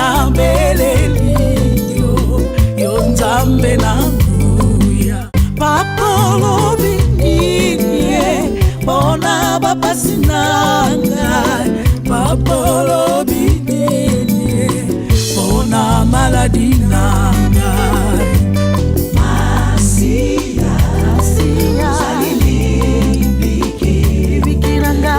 na beleli yo nzambe na nguya papolo binie bona bapasi nanga papolo binie bona maladi nanga masia salili biki nanga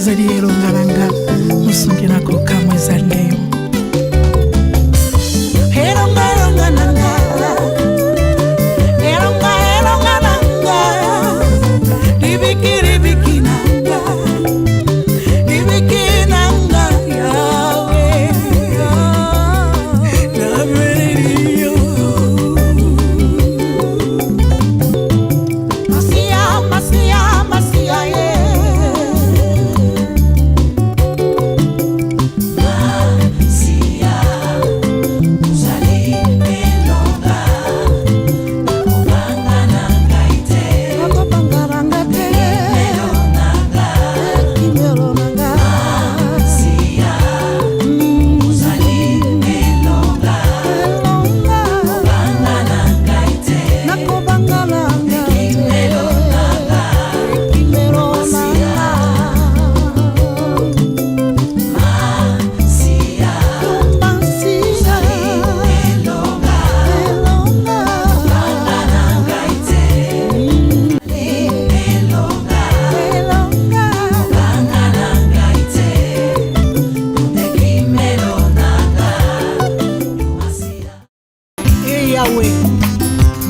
Zali elongalanga musungina koka mwezaleo elonga nanga libiki nanga yawe namelio masia ye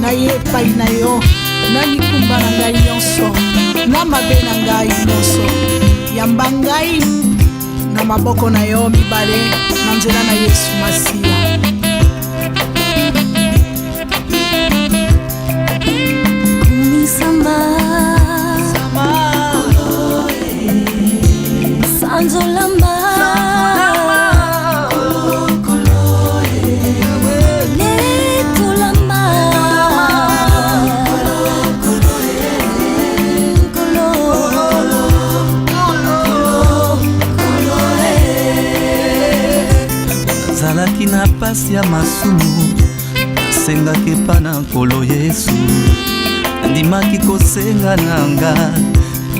na yepai na yo na likumba na ngai nyonso na mabe na ngai nyonso yamba ngai na maboko na yo mibale na nzela na Yesu Masia kumisamba sanzolamba zalaki na pasi ya masumu sengaki pa na nkolo Yesu andimaki kosenga nanga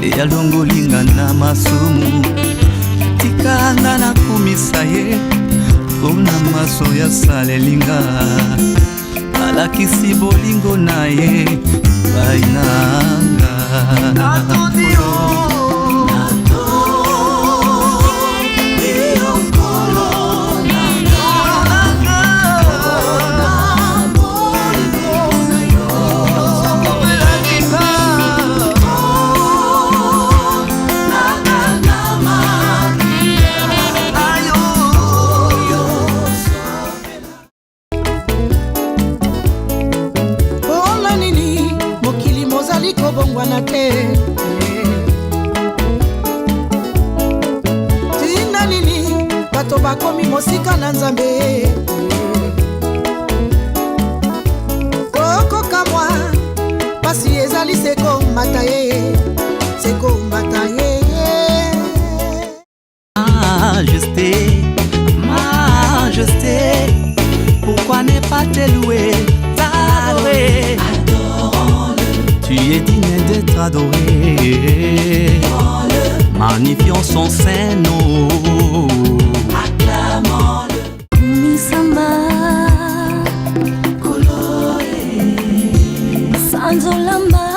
eyalongolinga na masumu tikanga na kumisa ye mpona maso ya salelinga alakisi bolingo na ye bainanga tina nini bato bakomi mosika na Nzambe kokoka mwa pasi ezali seko mata ye Majesté, pourquoi ne pas te louer, t'adorer? Tu es digne d'être adoré. Magnifions son Saint-Nom. Acclamons-le. Kumisamba Kolore Sanzolamba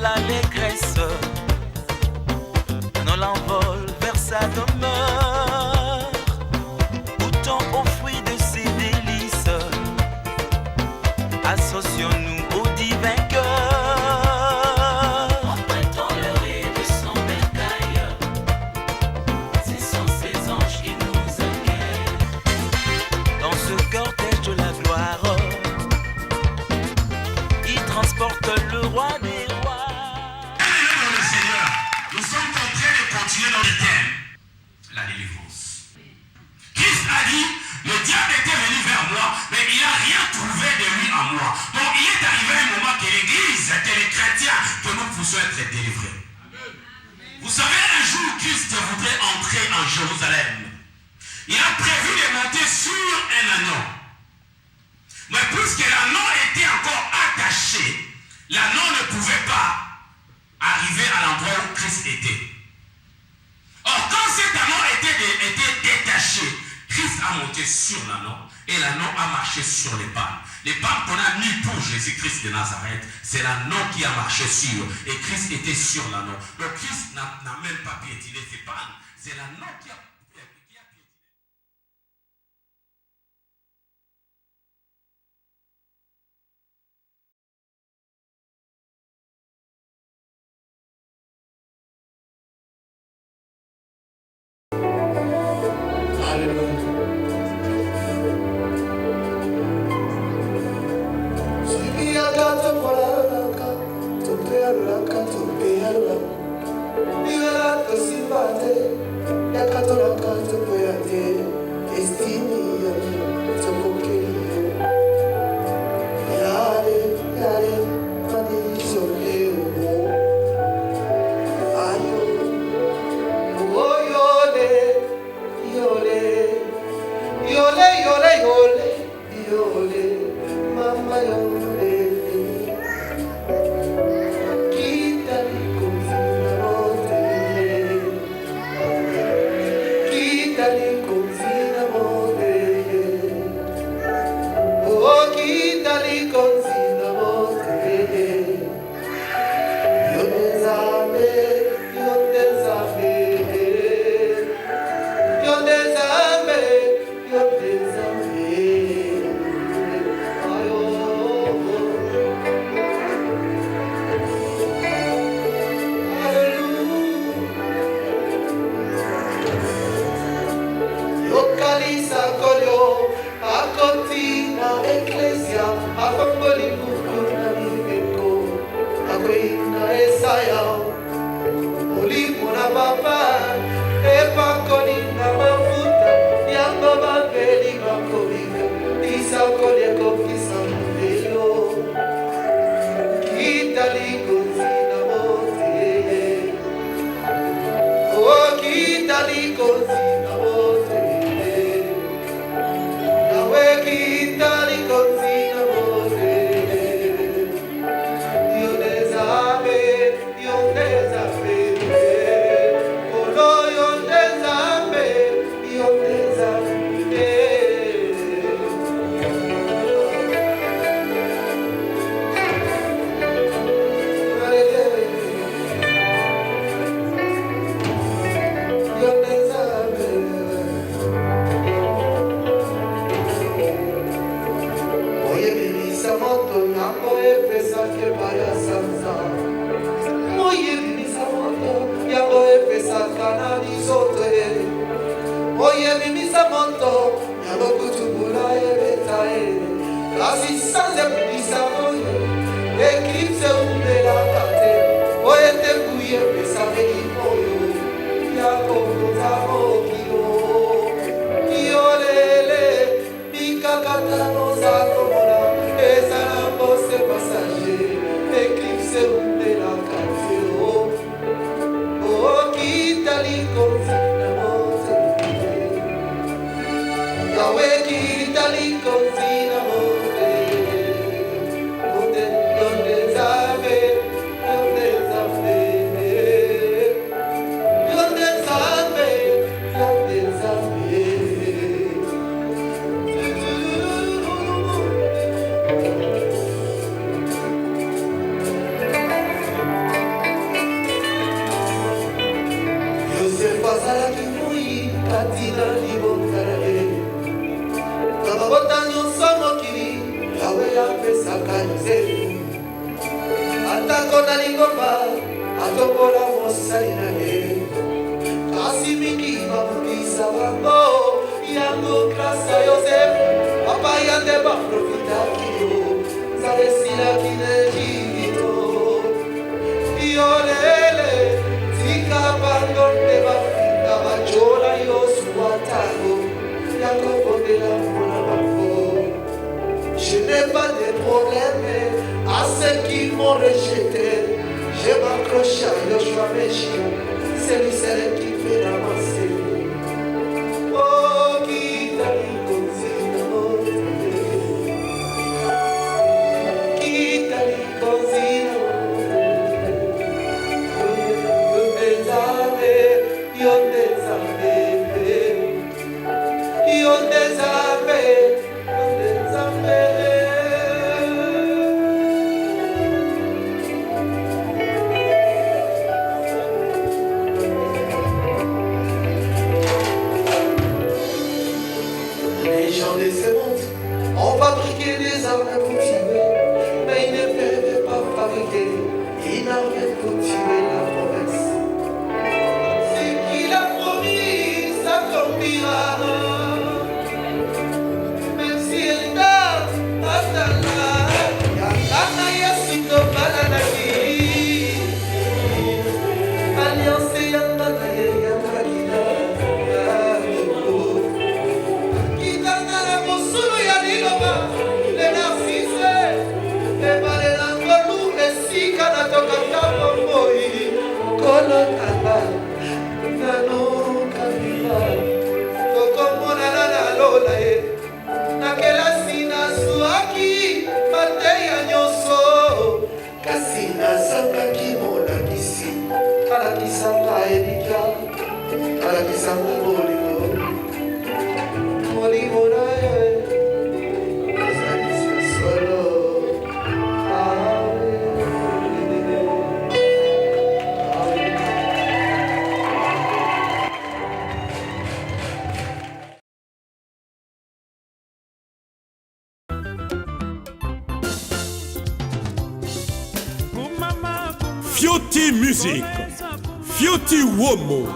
l'allégresse, non l'envol vers sa demeure, goûtons aux fruits de ses délices, associons-nous au divin cœur. Empruntons le riz de son bercail, ce sont ses anges qui nous accueillent. Dans ce cortège de la gloire, il transporte le roi des rois. Le Seigneur, nous sommes en train de continuer dans le thème, la délivrance. Christ a dit, le diable était venu vers moi, mais il n'a rien trouvé de lui en moi. Donc il est arrivé un moment que l'Église, que les chrétiens, que nous puissions être délivrés. Vous savez, un jour, Christ voudrait entrer en Jérusalem. Il a prévu de monter sur un anneau. Mais puisque l'anneau était encore attaché, l'anneau ne pouvait pas arriver à l'endroit où Christ était. Or, quand cet anneau était détaché, Christ a monté sur l'anneau et l'anneau a marché sur les palmes. Les palmes qu'on a mis pour Jésus-Christ de Nazareth, c'est l'anneau qui a marché sur. Et Christ était sur l'anneau. Donc Christ n'a même pas piétiné ses palmes. C'est l'anneau qui a piétiné. ezalaki moi kati na liboka na ye na mabota nyonso mokili yawe apesaka yozefu atako na lingomba atombola mosali na ye kasi mingi bamobisa bango yango grasa yozefu bapaya nde baprofitaki yo nzambe esilaki na ejipito yolele tika bango nde bafinga bajola yosuwa ntango ya kobondela mpona bango. Je n'ai pas de problème à ceux qui m'ont rejeté. Je m'accroche à Yoshua Messia, c'est lui seul qui fait avancer. Oh, qui t'a dit cosino, qui t'a dit cosino. Les gens de ce monde ont fabriqué des armes pour tuer, mais ils ne peuvent pas fabriquer une arme pour tuer la promesse. Ce qu'il a promis s'accomplira. Même si elle tarde, attends-la. Yakana yasito bananaki. Alliance yamana yamakina. Kitana la mosulu ya liloba. Le narcisse. Le balelangolu. Le sika na tokata bomboi. Kolokaba. Nano kabila. Tokomona na lola ye. Nakelasi nasuaki mateya nyonso kasi nazangaki molakisi alakisanga elika alakisanga molimo molimo na ye ezalisa solo Fioti Music, Fioti Womo,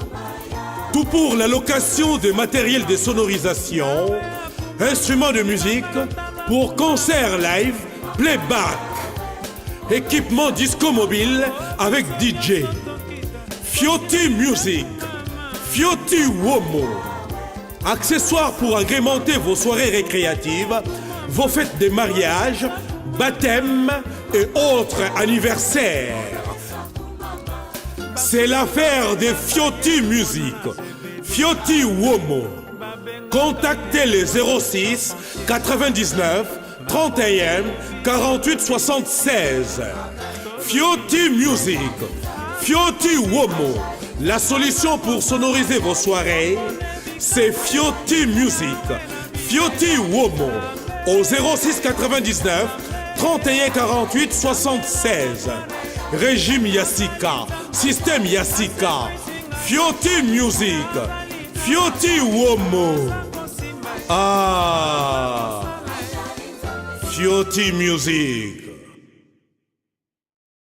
tout pour la location de matériel de sonorisation, instruments de musique pour concerts live, playback, équipement disco mobile avec DJ. Fioti Music, Fioti Womo, accessoires pour agrémenter vos soirées récréatives, vos fêtes de mariage, baptême et autres anniversaires. C'est l'affaire de Fioti Music, Fioti Womo. Contactez le 06 99 31 48 76. Fioti Music, Fioti Womo. La solution pour sonoriser vos soirées, c'est Fioti Music, Fioti Womo. Au 06 99 31 48 76. Régime Yassika, système Yassika, Fioti Music, Fioti Womo. Ah, Fioti Music.